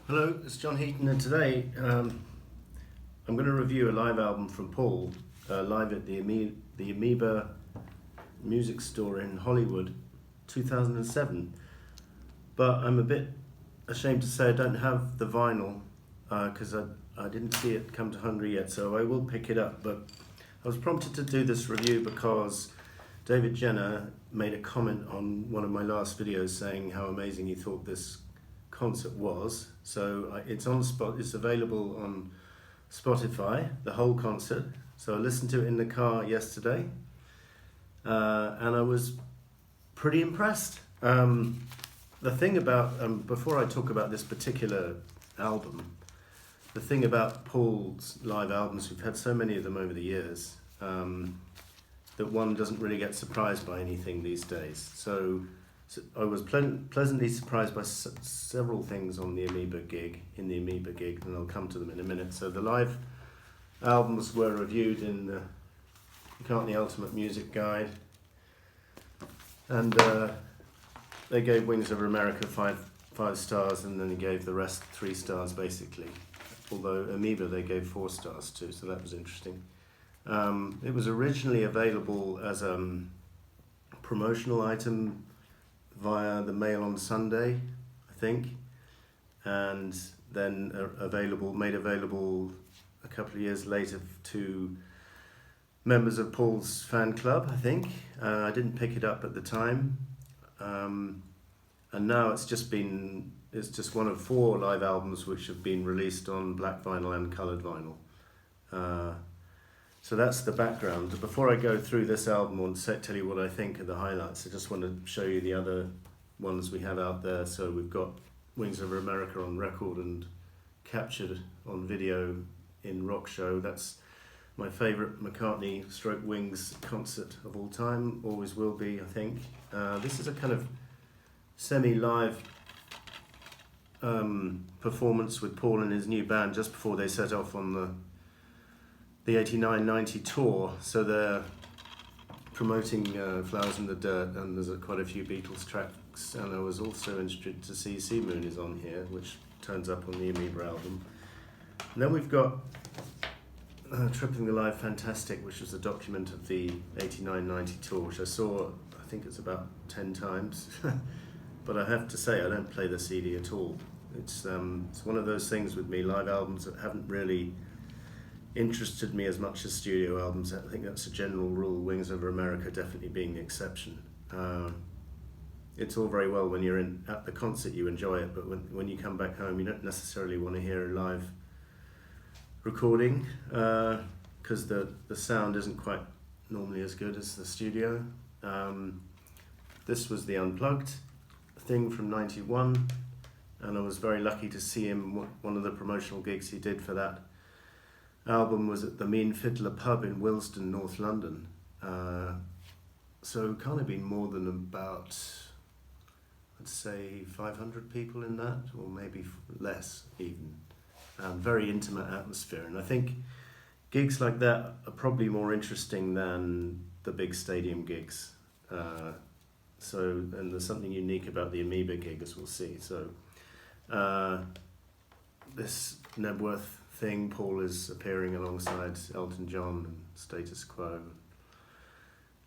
Hello, it's John Heaton, and today I'm going to review a live album from Paul, live at the Amoeba Music Store in Hollywood, 2007. But I'm a bit ashamed to say I don't have the vinyl because I didn't see it come to Hungary yet, so I will pick it up. But I was prompted to do this review because David Jenner made a comment on one of my last videos saying how amazing he thought this concert was. So it's on spot. It's available on Spotify, the whole concert. So I listened to it in the car yesterday, and I was pretty impressed. The thing about before I talk about this particular album, the thing about Paul's live albums, we've had so many of them over the years, that one doesn't really get surprised by anything these days. So I was pleasantly surprised by several things on the Amoeba gig, and I'll come to them in a minute. So the live albums were reviewed in the McCartney Ultimate Music Guide, and they gave Wings Over America five stars, and then they gave the rest 3 stars basically. Although Amoeba they gave 4 stars too, so that was interesting. It was originally available as a promotional item via the Mail on Sunday, I think, and then made available a couple of years later to members of Paul's fan club, I think. I didn't pick it up at the time, and now it's just one of 4 live albums which have been released on black vinyl and coloured vinyl. So that's the background. Before I go through this album and tell you what I think of the highlights, I just want to show you the other ones we have out there. So we've got Wings Over America on record and captured on video in Rock Show. That's my favourite McCartney / Wings concert of all time, always will be, I think. This is a kind of semi-live performance with Paul and his new band just before they set off on the 89-90 tour. So they're promoting Flowers in the Dirt, and there's quite a few Beatles tracks, and I was also interested to see Sea Moon is on here, which turns up on the Amoeba album. And then we've got Tripping the Live Fantastic, which was a document of the 89-90 tour, which I saw, I think it's about 10 times. But I have to say, I don't play the CD at all. It's one of those things with me, live albums that haven't really interested me as much as studio albums. I think that's a general rule, Wings Over America definitely being the exception. It's all very well when you're at the concert, you enjoy it, but when you come back home, you don't necessarily want to hear a live recording, because the sound isn't quite normally as good as the studio. This was the Unplugged thing from '91, and I was very lucky to see him. One of the promotional gigs he did for that album was at the Mean Fiddler pub in Willesden, North London. So can't have been more than about, I'd say 500 people in that, or maybe less even. Very intimate atmosphere, and I think gigs like that are probably more interesting than the big stadium gigs. And there's something unique about the Amoeba gig, as we'll see. So this Nebworth thing, Paul is appearing alongside Elton John and Status Quo,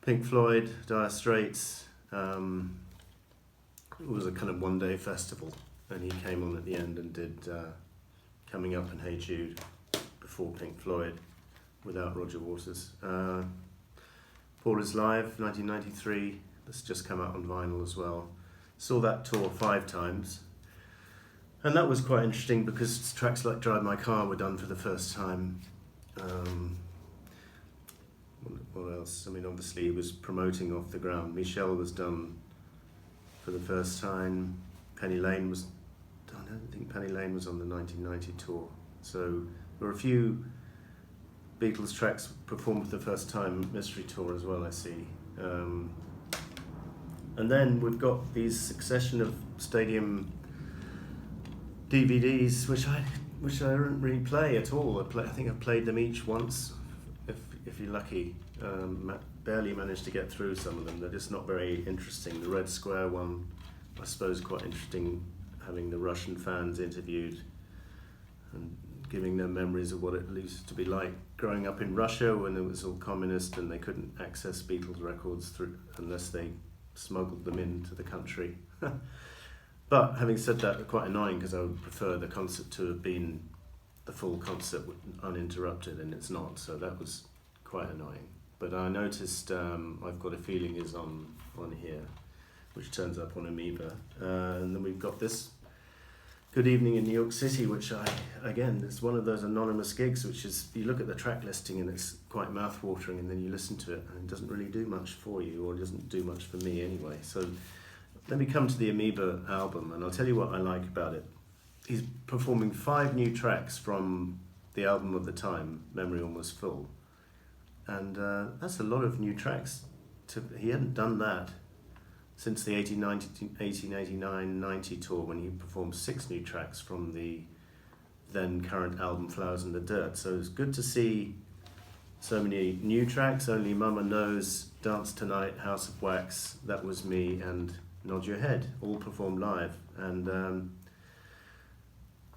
Pink Floyd, Dire Straits. It was a kind of one-day festival, and he came on at the end and did Coming Up and Hey Jude before Pink Floyd without Roger Waters. Paul is Live, 1993. That's just come out on vinyl as well. Saw that tour 5 times. And that was quite interesting because tracks like Drive My Car were done for the first time. What else? I mean, obviously he was promoting Off the Ground. Michelle was done for the first time. Penny Lane was done. I don't think Penny Lane was on the 1990 tour. So there were a few Beatles tracks performed for the first time. Mystery Tour as well, I see. And then we've got these succession of stadium DVDs, which I don't really play at all. I think I've played them each once, if you're lucky. Barely managed to get through some of them. They're just not very interesting. The Red Square one, I suppose, quite interesting. having the Russian fans interviewed and giving them memories of what it used to be like growing up in Russia when it was all communist and they couldn't access Beatles records unless they smuggled them into the country. But having said that, quite annoying because I would prefer the concert to have been the full concert uninterrupted, and it's not, so that was quite annoying. But I noticed I've Got a Feeling is on here, which turns up on Amoeba. And then we've got this Good Evening in New York City, which again, it's one of those anonymous gigs, which is, you look at the track listing and it's quite mouth-watering, and then you listen to it and it doesn't really do much for you, or it doesn't do much for me anyway. So let me come to the Amoeba album, and I'll tell you what I like about it. He's performing 5 new tracks from the album of the time, Memory Almost Full. And that's a lot of new tracks. He hadn't done that since the 1889-90 tour, when he performed 6 new tracks from the then current album Flowers in the Dirt. So it's good to see so many new tracks. Only Mama Knows, Dance Tonight, House of Wax, That Was Me, and Nod Your Head, all performed live. And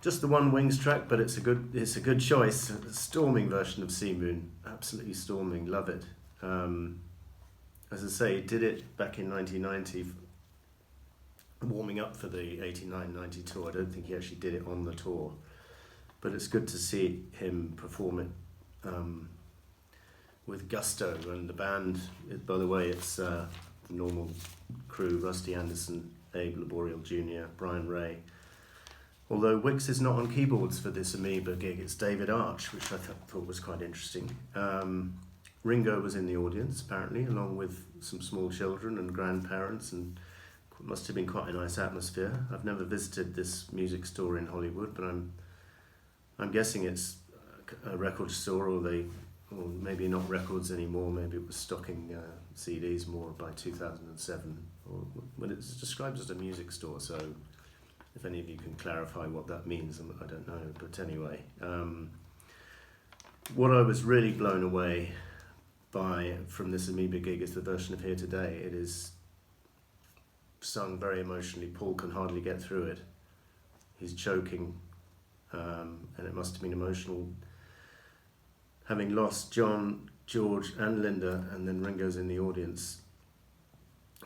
just the one Wings track, but it's a good choice. A storming version of Sea Moon, absolutely storming, love it. As I say, he did it back in 1990, warming up for the 89-90 tour. I don't think he actually did it on the tour, but it's good to see him perform it with gusto. And the band, by the way, it's normal crew: Rusty Anderson, Abe Laboriel Jr., Brian Ray. Although Wicks is not on keyboards for this Amoeba gig, it's David Arch, which I thought was quite interesting. Ringo was in the audience, apparently, along with some small children and grandparents, and it must have been quite a nice atmosphere. I've never visited this music store in Hollywood, but I'm guessing it's a record store, or maybe not records anymore. Maybe it was stocking CDs more by 2007, or when it's described as a music store. So, if any of you can clarify what that means, I don't know. But anyway, what I was really blown away by from this Amoeba gig is the version of Here Today. It is sung very emotionally. Paul can hardly get through it. He's choking, and it must have been emotional having lost John, George and Linda, and then Ringo's in the audience,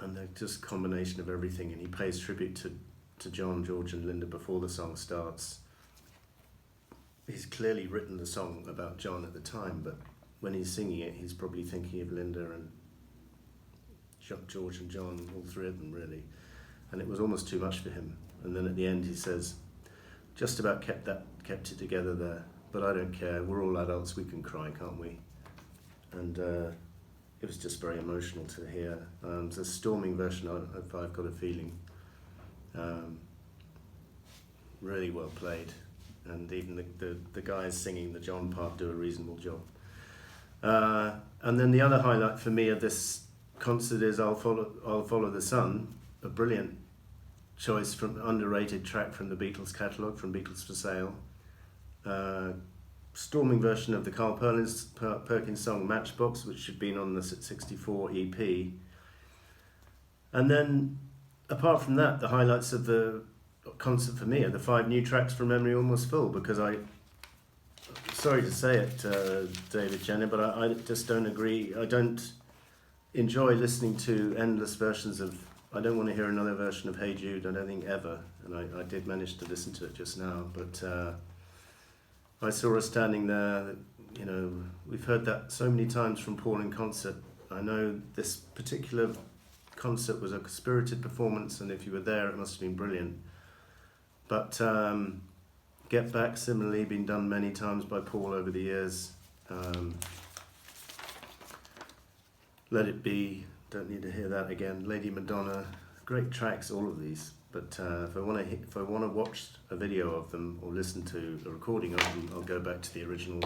and they're just a combination of everything. And he pays tribute to John, George and Linda before the song starts. He's clearly written the song about John at the time, but when he's singing it, he's probably thinking of Linda and George and John, all 3 of them really. And it was almost too much for him. And then at the end he says, just about kept it together there, but I don't care, we're all adults, we can cry, can't we? And it was just very emotional to hear. It's a storming version of I've Got a Feeling. Really well played, and even the guys singing the John part do a reasonable job. And then the other highlight for me of this concert is I'll Follow the Sun, a brilliant choice from underrated track from the Beatles catalogue, from Beatles for Sale. Storming version of the Carl Perkins song Matchbox, which had been on the 64 EP. And then, apart from that, the highlights of the concert for me are the 5 new tracks from Memory Almost Full, because sorry to say it, David Jenner, but I just don't agree. I don't enjoy listening to endless versions of, I don't want to hear another version of Hey Jude, I don't think ever, and I did manage to listen to it just now, but I saw her standing there. You know, we've heard that so many times from Paul in concert. I know this particular concert was a spirited performance, and if you were there it must have been brilliant. But Get Back, similarly, been done many times by Paul over the years. Let It Be, don't need to hear that again. Lady Madonna, great tracks, all of these. But if I want to watch a video of them or listen to a recording of them, I'll go back to the original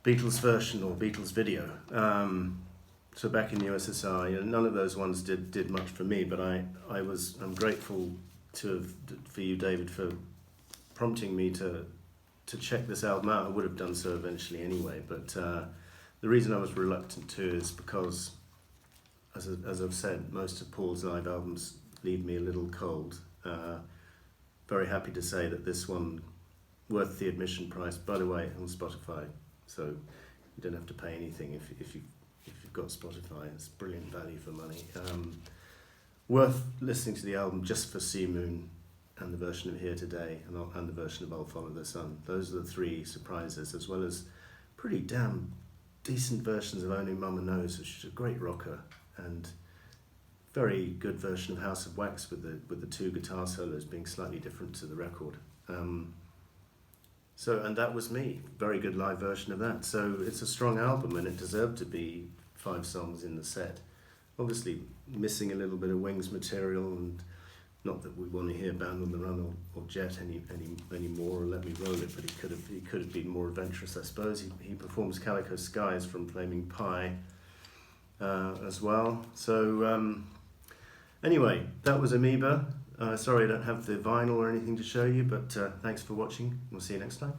Beatles version or Beatles video. So back in the USSR, none of those ones did much for me. But I'm grateful for you, David, for prompting me to check this album out. I would have done so eventually anyway, but the reason I was reluctant to is because, as I've said, most of Paul's live albums leave me a little cold, Very happy to say that this one worth the admission price. By the way, on Spotify, so you don't have to pay anything if you've got Spotify. It's brilliant value for money. Worth listening to the album just for Sea Moon and the version of Here Today and the version of I'll Follow the Sun. Those are the three surprises, as well as pretty damn decent versions of Only Mama Knows, which is a great rocker, and very good version of House of Wax with the two guitar solos being slightly different to the record. And that was me. Very good live version of that. So it's a strong album, and it deserved to be 5 songs in the set. Obviously missing a little bit of Wings material, and not that we want to hear Band on the Run or Jet any more, or Let Me Roll It, but he could have been more adventurous, I suppose. He performs Calico Skies from Flaming Pie as well. So anyway, that was Amoeba. Sorry I don't have the vinyl or anything to show you, but thanks for watching. We'll see you next time.